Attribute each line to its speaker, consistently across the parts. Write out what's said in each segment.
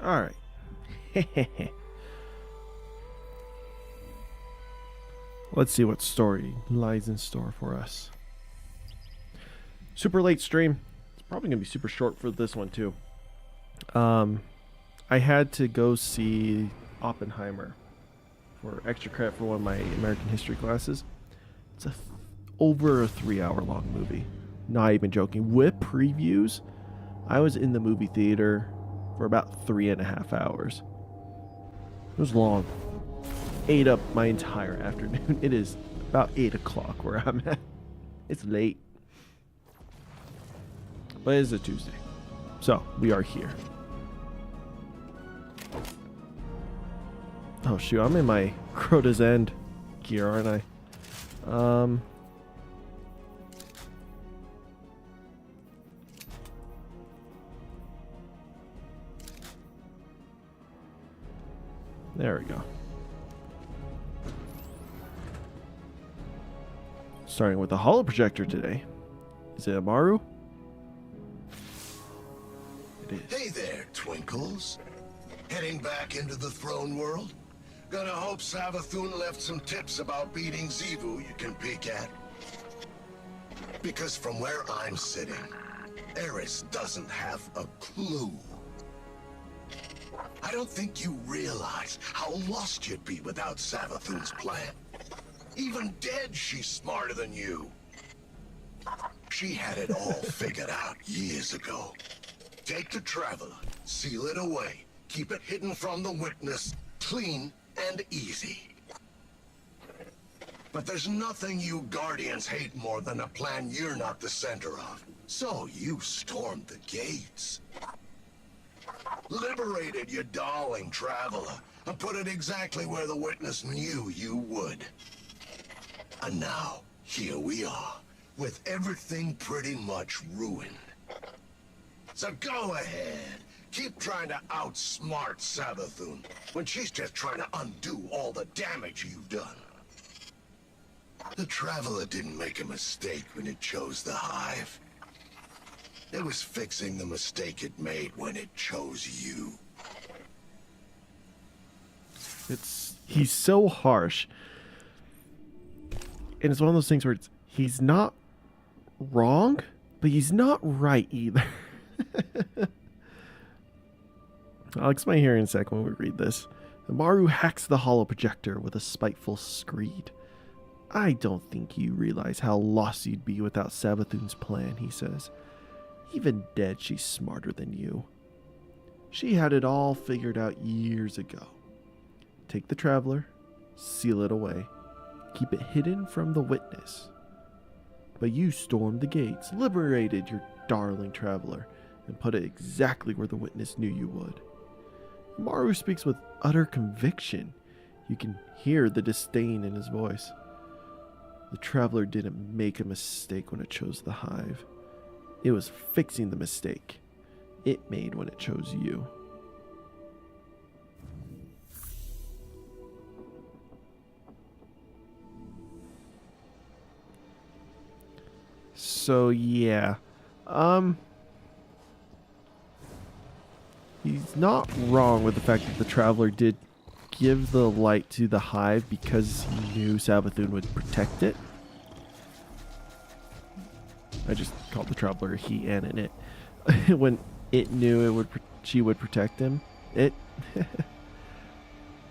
Speaker 1: All right. Let's see what story lies in store for us. Super late stream. It's probably going to be super short for this one, too. I had to go see Oppenheimer for extra credit for one of my American history classes. It's over a 3-hour long movie. Not even joking. With previews, I was in the movie theater for about 3.5 hours. It was long. Ate up my entire afternoon. It is about 8 o'clock where I'm at. It's late. But it is a Tuesday. So, we are here. Oh shoot, I'm in my Crota's End gear, aren't I? There we go. Starting with the holo projector today. Is it Amaru? It is.
Speaker 2: Hey there, Twinkles. Heading back into the throne world? Gonna hope Savathun left some tips about beating Xivu you can peek at. Because from where I'm sitting, Eris doesn't have a clue. I don't think you realize how lost you'd be without Savathun's plan. Even dead, she's smarter than you. She had it all figured out years ago. Take the Traveler, seal it away, keep it hidden from the witness, clean and easy. But there's nothing you Guardians hate more than a plan you're not the center of. So you stormed the gates. Liberated your darling Traveler, and put it exactly where the witness knew you would. And now, here we are, with everything pretty much ruined. So go ahead, keep trying to outsmart Savathun, when she's just trying to undo all the damage you've done. The Traveler didn't make a mistake when it chose the Hive. It was fixing the mistake it made when it chose you.
Speaker 1: He's so harsh. And it's one of those things where he's not wrong, but he's not right either. I'll explain here in a sec when we read this. Amaru hacks the holo projector with a spiteful screed. I don't think you realize how lost you'd be without Savathun's plan, he says. Even dead, she's smarter than you. She had it all figured out years ago. Take the Traveler, seal it away, keep it hidden from the witness. But you stormed the gates, liberated your darling Traveler, and put it exactly where the witness knew you would. Maru speaks with utter conviction. You can hear the disdain in his voice. The Traveler didn't make a mistake when it chose the Hive. It was fixing the mistake it made when it chose you. So yeah, he's not wrong with the fact that the Traveler did give the light to the Hive because he knew Savathun would protect it. I just called the Traveler he and an it. When it knew she would protect him. It.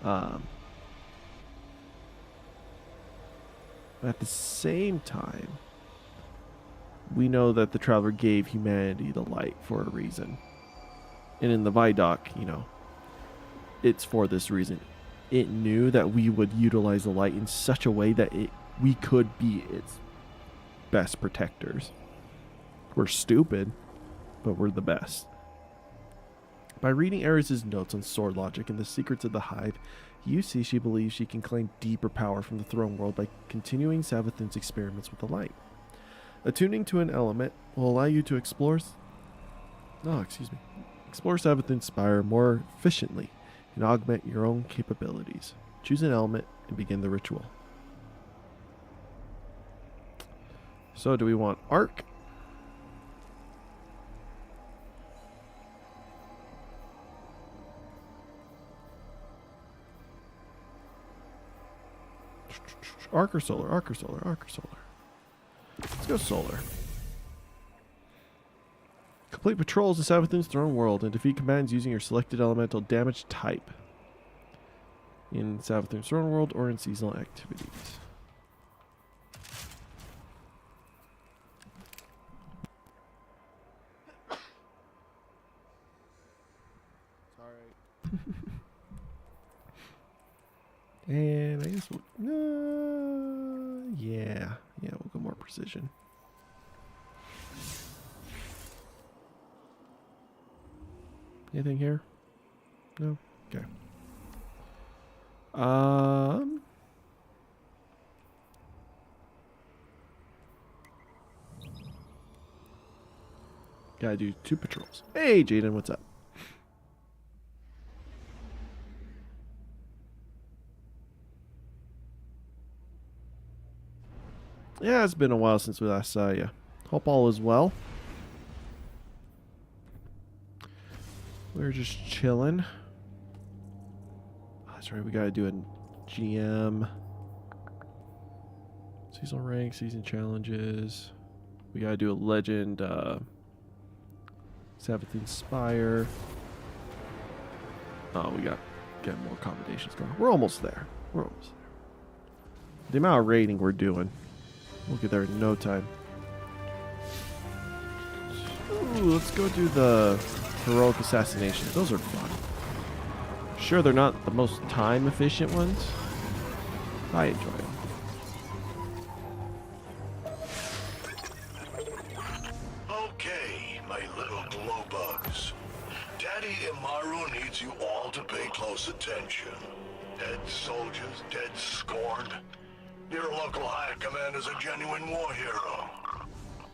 Speaker 1: But at the same time, we know that the Traveler gave humanity the light for a reason. And in the Vidoc, it's for this reason. It knew that we would utilize the light in such a way that we could be its best protectors. We're stupid, but we're the best. By reading Eris's notes on sword logic and the secrets of the Hive, you see she believes she can claim deeper power from the throne world by continuing Savathun's experiments with the light. Attuning to an element will allow you to explore Savathun's spire more efficiently and augment your own capabilities. Choose an element and begin the ritual. So do we want arc? Arc or solar? Arc or solar? Arc or solar? Let's go solar. Complete patrols in Savathun's throne world and defeat combatants using your selected elemental damage type in Savathun's throne world or in seasonal activities. Sorry. And I guess yeah, we'll go more precision. Anything here? No? Okay. Gotta do 2 patrols. Hey, Jaden, what's up? Yeah, it's been a while since we last saw you. Hope all is well. We're just chilling. Oh, that's right, we gotta do a GM. Seasonal rank, season challenges. We gotta do a legend, Savathun Spire. Oh, we got more accommodations going. We're almost there. We're almost there. The amount of raiding we're doing, we'll get there in no time. Ooh, let's go do the heroic assassinations. Those are fun. Sure, they're not the most time efficient ones. I enjoy them.
Speaker 2: Okay, my little glow bugs. Daddy Imaru needs you all to pay close attention. Dead soldiers, dead scorned. Your local high commander's a genuine war hero.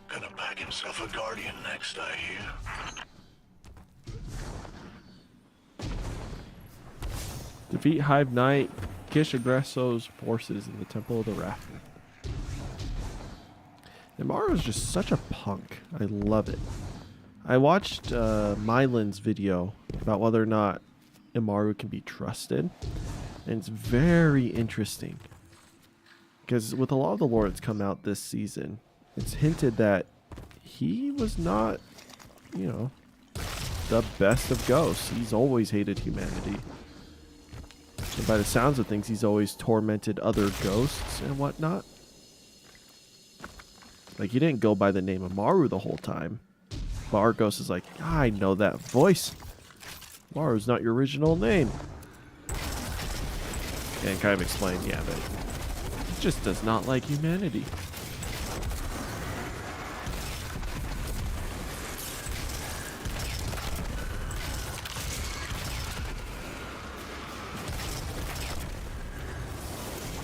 Speaker 2: Gonna back himself a guardian next, I hear.
Speaker 1: Defeat Hive Knight Kish Aggresso's forces in the Temple of the Wrath. Imaru is just such a punk. I love it. I watched Mylan's video about whether or not Imaru can be trusted. And it's very interesting. Because with a lot of the lore that's come out this season, it's hinted that he was not, you know, the best of ghosts. He's always hated humanity. And by the sounds of things, he's always tormented other ghosts and whatnot. Like, he didn't go by the name of Maru the whole time. But our ghost is like, I know that voice. Maru's not your original name. And kind of explain, yeah, but he just does not like humanity.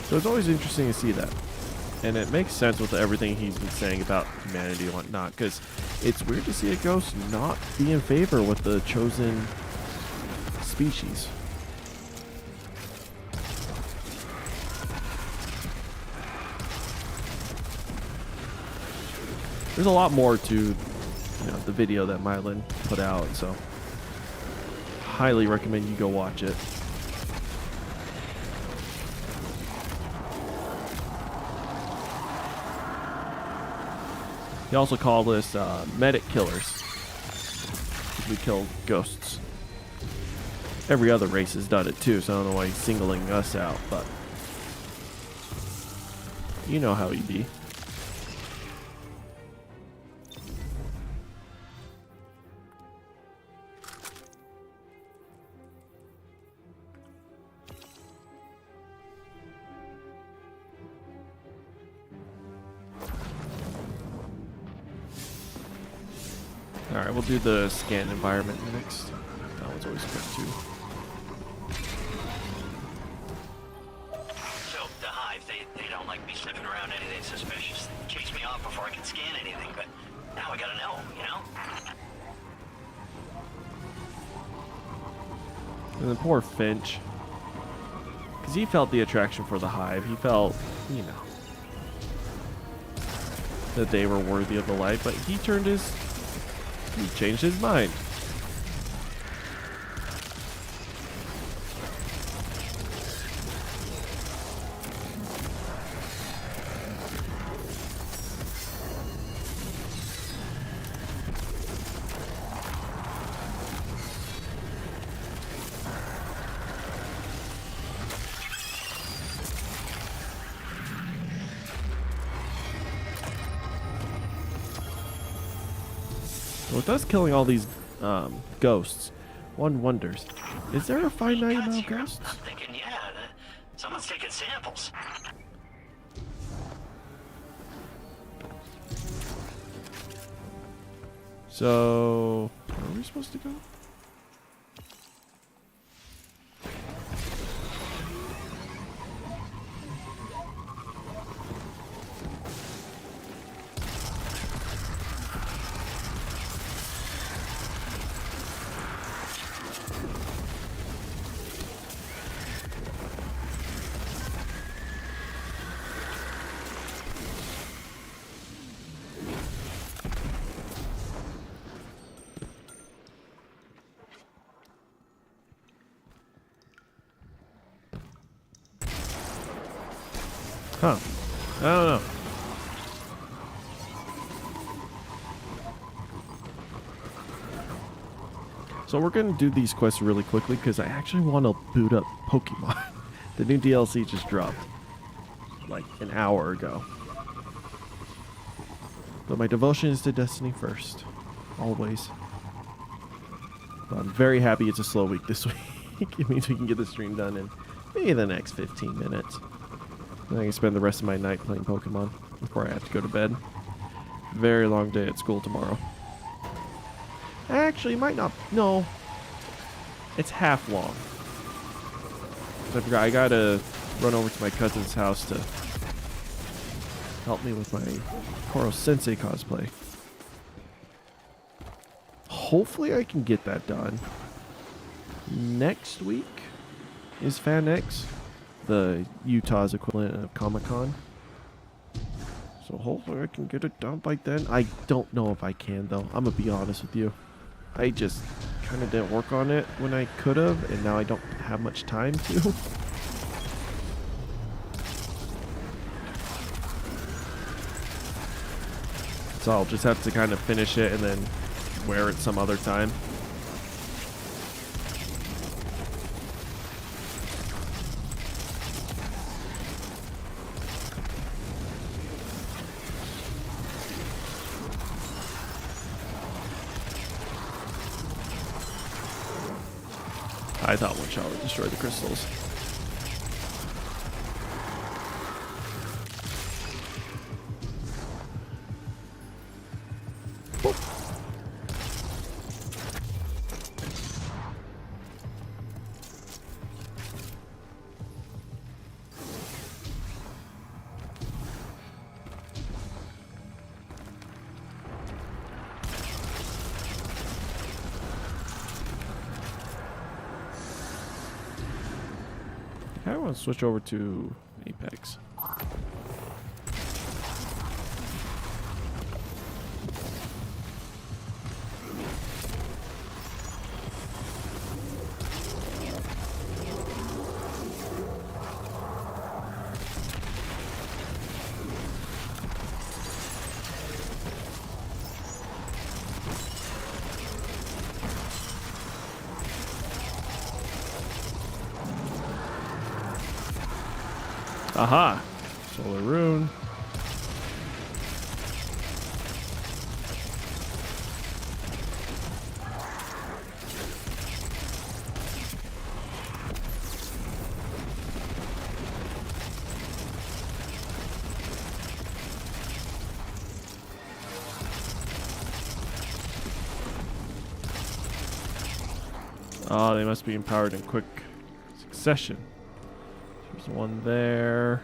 Speaker 1: So it's always interesting to see that. And it makes sense with everything he's been saying about humanity and whatnot, because it's weird to see a ghost not be in favor with the chosen species. There's a lot more to the video that Mylan put out, so highly recommend you go watch it. He also called us medic killers. We kill ghosts. Every other race has done it too, so I don't know why he's singling us out, but you know how he be. Alright, we'll do the scan environment next. That one's always good too.
Speaker 3: So, the Hive, they don't like me sniffing around anything suspicious. They chase me off before I can scan anything, but now I gotta know, you know?
Speaker 1: And then poor Finch. Because he felt the attraction for the Hive. He felt, that they were worthy of the light, but he changed his mind. With us killing all these ghosts, one wonders, is there a finite amount of ghosts?
Speaker 3: I'm thinking, yeah, someone's taking samples.
Speaker 1: So, where are we supposed to go? Huh. I don't know. So we're going to do these quests really quickly because I actually want to boot up Pokemon. The new DLC just dropped like an hour ago. But my devotion is to Destiny first. Always. But I'm very happy it's a slow week this week. It means we can get the stream done in maybe the next 15 minutes. Then I can spend the rest of my night playing Pokemon before I have to go to bed. Very long day at school tomorrow. Actually, might not. No. It's half long. I forgot. I gotta run over to my cousin's house to help me with my Koro Sensei cosplay. Hopefully I can get that done. Next week is FanX, the Utah's equivalent of Comic-Con. So hopefully I can get it done by then. I don't know if I can though. I'm gonna be honest with you. I just kind of didn't work on it when I could have, and now I don't have much time to. So I'll just have to kind of finish it and then wear it some other time. I thought one shot would destroy the crystals. I want to switch over to Apex. Aha! Solar Rune. Oh, they must be empowered in quick succession. There's one there.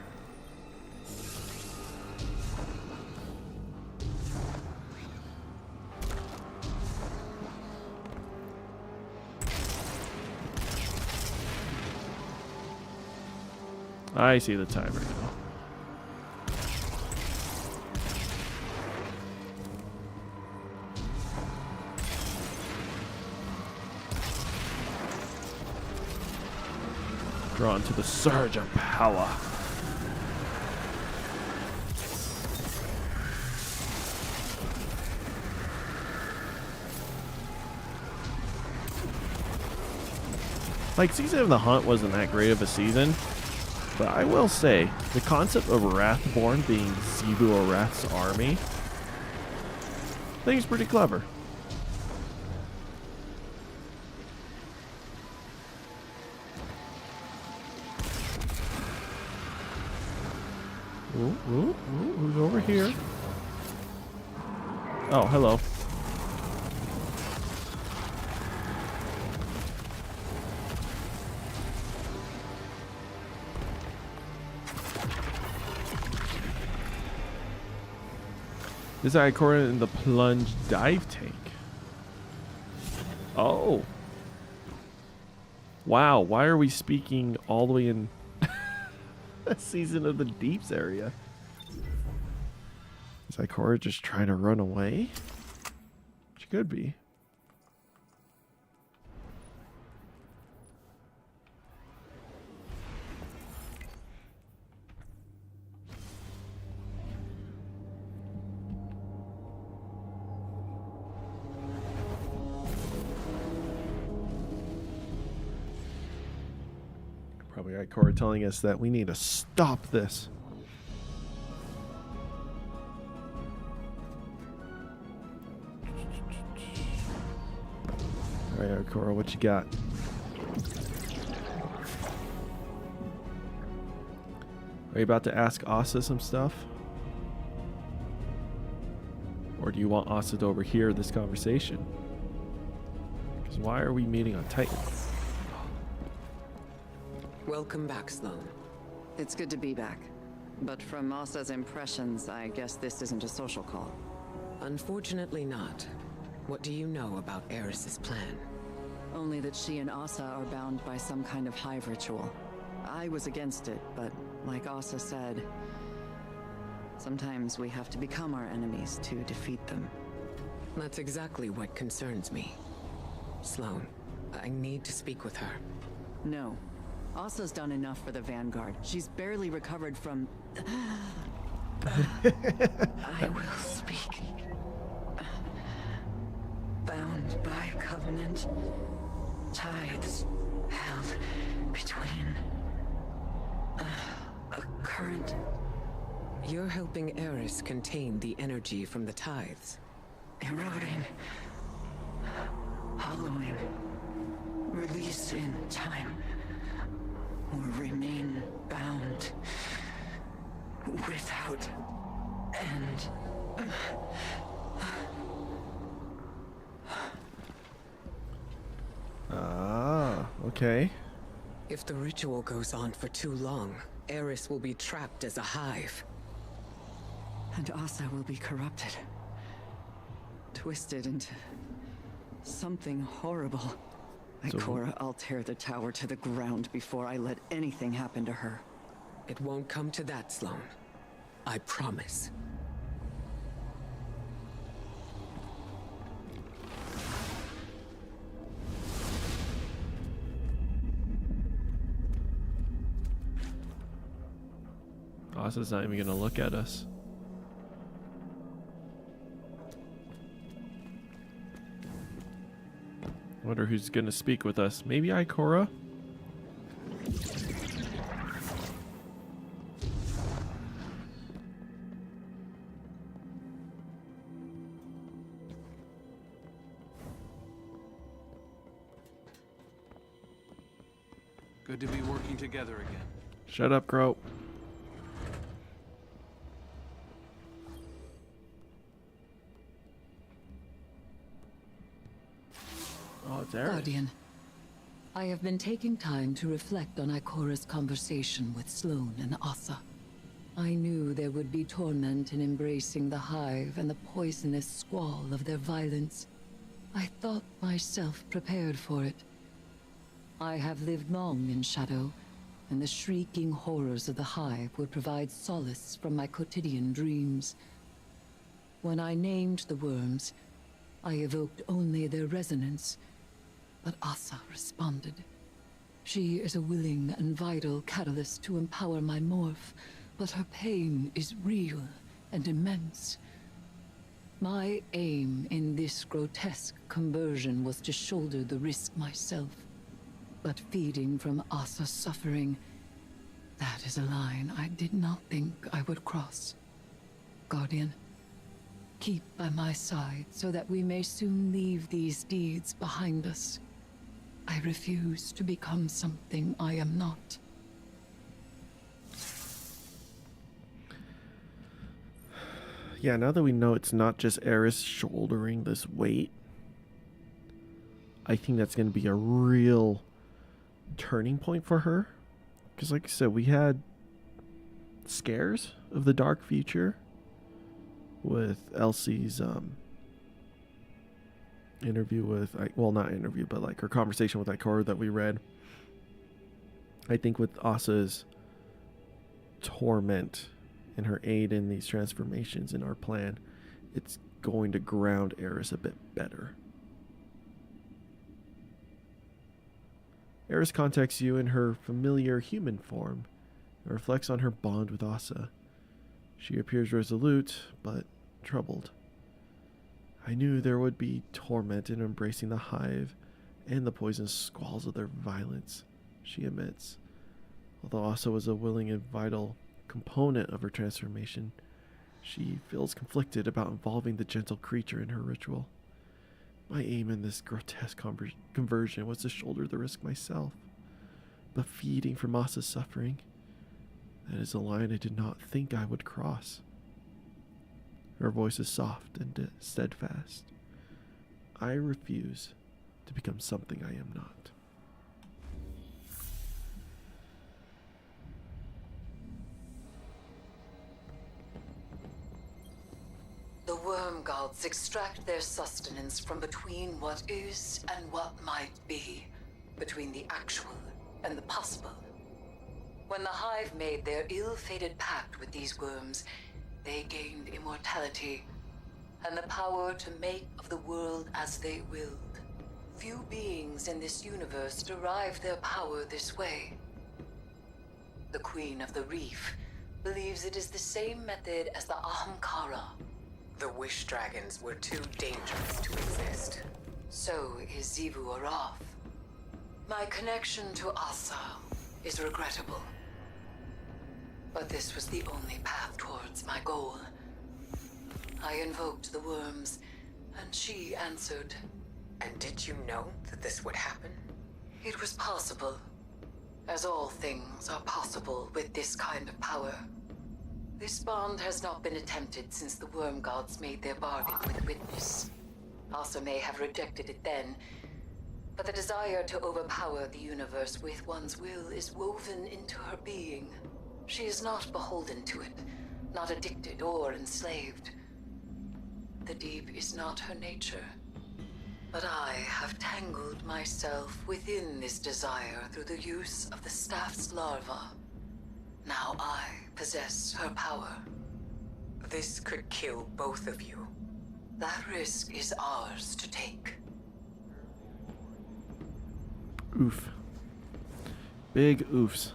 Speaker 1: I see the timer now. Drawn to the surge of power. Like, Season of the Hunt wasn't that great of a season, but I will say, the concept of Wrathborn being Zebu Arath's army, I think it's pretty clever. Who's over here? Oh, hello. This is Ikora in the plunge dive tank. Oh. Wow, why are we speaking all the way in a Season of the Deeps area? Is Ikora just trying to run away? She could be. Probably Ikora telling us that we need to stop this. Alright, Ikora, what you got? Are you about to ask Asa some stuff? Or do you want Asa to overhear this conversation? Because why are we meeting on Titan?
Speaker 4: Welcome back, Sloan.
Speaker 5: It's good to be back. But from Asa's impressions, I guess this isn't a social call.
Speaker 4: Unfortunately not. What do you know about Eris's plan?
Speaker 5: Only that she and Asa are bound by some kind of hive ritual. I was against it, but like Asa said, sometimes we have to become our enemies to defeat them.
Speaker 4: That's exactly what concerns me. Sloan, I need to speak with her.
Speaker 5: No. Asa's done enough for the Vanguard. She's barely recovered from... I will speak. Bound by covenant, tides held between a current.
Speaker 4: You're helping Eris contain the energy from the tithes.
Speaker 5: Eroding, hollowing, release in time, or remain bound without end.
Speaker 1: Ah, okay.
Speaker 4: If the ritual goes on for too long, Eris will be trapped as a hive.
Speaker 5: And Asa will be corrupted. Twisted into something horrible. Ikora, I'll tear the tower to the ground before I let anything happen to her.
Speaker 4: It won't come to that, Sloan. I promise.
Speaker 1: Asa's not even gonna look at us. Wonder who's gonna speak with us. Maybe Ikora?
Speaker 6: Good to be working together again.
Speaker 1: Shut up, Crow. Oh, it's Eric.
Speaker 7: Guardian, I have been taking time to reflect on Ikora's conversation with Sloan and Asa. I knew there would be torment in embracing the hive and the poisonous squall of their violence. I thought myself prepared for it. I have lived long in shadow, and the shrieking horrors of the hive would provide solace from my quotidian dreams. When I named the worms, I evoked only their resonance. But Asa responded. She is a willing and vital catalyst to empower my morph, but her pain is real and immense. My aim in this grotesque conversion was to shoulder the risk myself. But feeding from Asa's suffering, that is a line I did not think I would cross. Guardian, keep by my side so that we may soon leave these deeds behind us. I refuse to become something I am not.
Speaker 1: Yeah, now that we know it's not just Eris shouldering this weight, I think that's going to be a real turning point for her. Because like I said, we had scares of the dark future with Elsie's interview with, well, not interview, but like her conversation with Ikora that we read. I think with Asa's torment and her aid in these transformations in our plan, it's going to ground Eris a bit better. Eris contacts you in her familiar human form and reflects on her bond with Asa. She appears resolute, but troubled. I knew there would be torment in embracing the hive and the poisonous squalls of their violence, she admits. Although Asa was a willing and vital component of her transformation, she feels conflicted about involving the gentle creature in her ritual. My aim in this grotesque conversion was to shoulder the risk myself, but feeding from Asa's suffering, that is a line I did not think I would cross. Her voice is soft and steadfast. I refuse to become something I am not.
Speaker 7: The worm gods extract their sustenance from between what is and what might be, between the actual and the possible. When the Hive made their ill-fated pact with these worms, they gained immortality and the power to make of the world as they willed. Few beings in this universe derive their power this way. The Queen of the Reef believes it is the same method as the Ahamkara.
Speaker 4: The Wish Dragons were too dangerous to exist.
Speaker 7: So is Xivu Arath. My connection to Asa is regrettable. But this was the only path towards my goal. I invoked the worms, and she answered.
Speaker 4: And did you know that this would happen?
Speaker 7: It was possible. As all things are possible with this kind of power. This bond has not been attempted since the worm gods made their bargain with Witness. Asa may have rejected it then, but the desire to overpower the universe with one's will is woven into her being. She is not beholden to it, not addicted or enslaved. The deep is not her nature. But I have tangled myself within this desire through the use of the staff's larva. Now I possess her power.
Speaker 4: This could kill both of you.
Speaker 7: That risk is ours to take.
Speaker 1: Oof. Big oofs.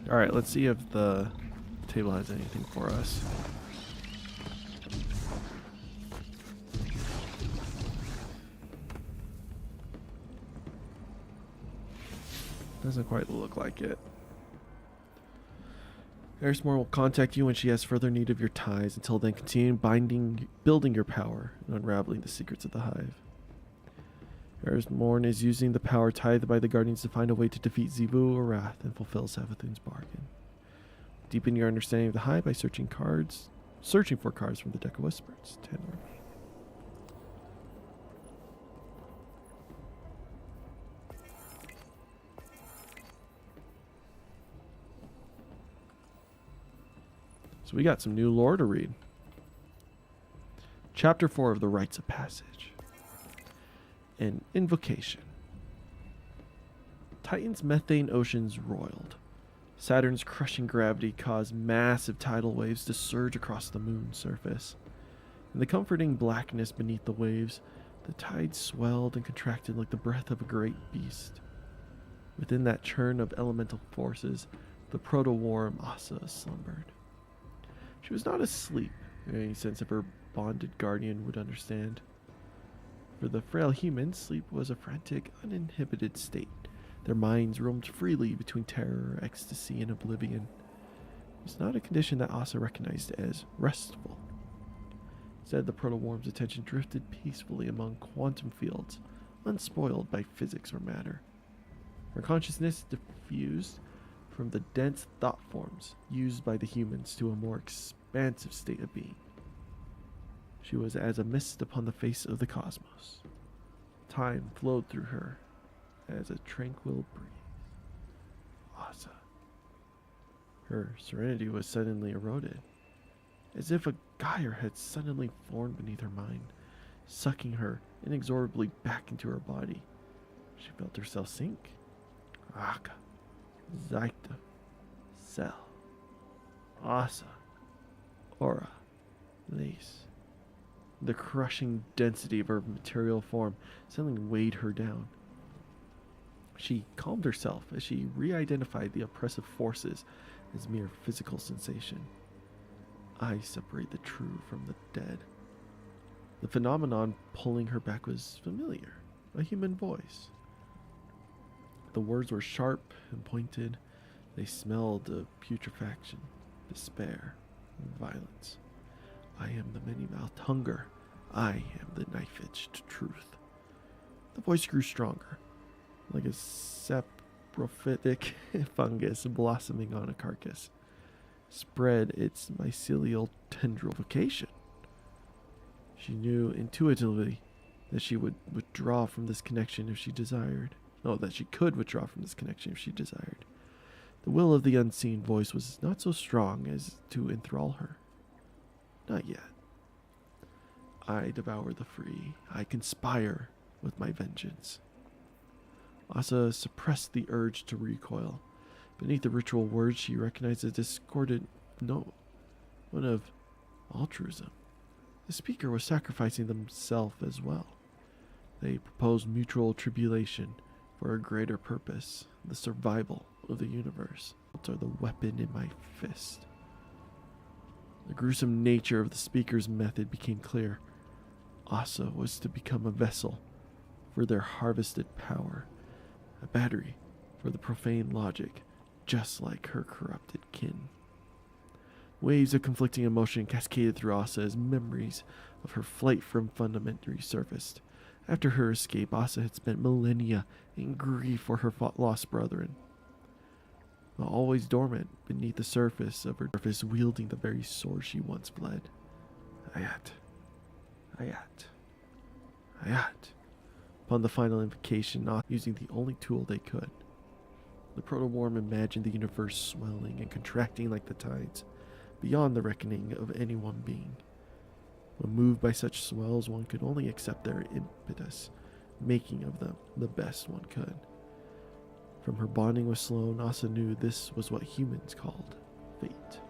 Speaker 1: Alright, let's see if the table has anything for us. Doesn't quite look like it. Erismore will contact you when she has further need of your ties. Until then, continue building your power and unraveling the secrets of the Hive. Erismore is using the power tithed by the Guardians to find a way to defeat Xivu Arath and fulfill Savathun's bargain. Deepen your understanding of the Hive by searching for cards from the Deck of Whispers. 10 more. So we got some new lore to read. Chapter 4 of the Rites of Passage. An invocation. Titan's methane oceans roiled. Saturn's crushing gravity caused massive tidal waves to surge across the moon's surface. In the comforting blackness beneath the waves, the tide swelled and contracted like the breath of a great beast. Within that churn of elemental forces, the proto-worm Asa slumbered. She was not asleep, in any sense of her bonded guardian would understand. For the frail humans, sleep was a frantic, uninhibited state. Their minds roamed freely between terror, ecstasy, and oblivion. It was not a condition that Asa recognized as restful. Instead, the proto-worm's attention drifted peacefully among quantum fields, unspoiled by physics or matter. Her consciousness diffused from the dense thought forms used by the humans to a more expansive state of being. She was as a mist upon the face of the cosmos. Time flowed through her as a tranquil breeze. Asa. Her serenity was suddenly eroded, as if a gyre had suddenly formed beneath her mind, sucking her inexorably back into her body. She felt herself sink. Aka, Zaita, Cell, Asa, Aura, Lace. The crushing density of her material form suddenly weighed her down. She calmed herself as she re-identified the oppressive forces as mere physical sensation. I separate the true from the dead. The phenomenon pulling her back was familiar, a human voice. The words were sharp and pointed. They smelled of putrefaction, despair, and violence. I am the many-mouthed hunger. I am the knife-edged truth. The voice grew stronger, like a saprophytic fungus blossoming on a carcass. Spread its mycelial tendril vocation. She knew intuitively that she would withdraw from this connection if she desired. No, that she could withdraw from this connection if she desired. The will of the unseen voice was not so strong as to enthrall her. Not yet. I devour the free. I conspire with my vengeance. Asa suppressed the urge to recoil. Beneath the ritual words, she recognized a discordant note, one of altruism. The speaker was sacrificing themselves as well. They proposed mutual tribulation for a greater purpose, the survival of the universe. Are the weapon in my fist. The gruesome nature of the speaker's method became clear. Asa was to become a vessel for their harvested power, a battery for the profane logic, just like her corrupted kin. Waves of conflicting emotion cascaded through Asa as memories of her flight from Fundament resurfaced. After her escape, Asa had spent millennia in grief for her lost brethren, while always dormant beneath the surface of her surface, wielding the very sword she once fled. Ayat. Upon the final invocation, not using the only tool they could. The proto-worm imagined the universe swelling and contracting like the tides, beyond the reckoning of any one being. When moved by such swells, one could only accept their impetus, making of them the best one could. From her bonding with Sloane, Asa knew this was what humans called fate.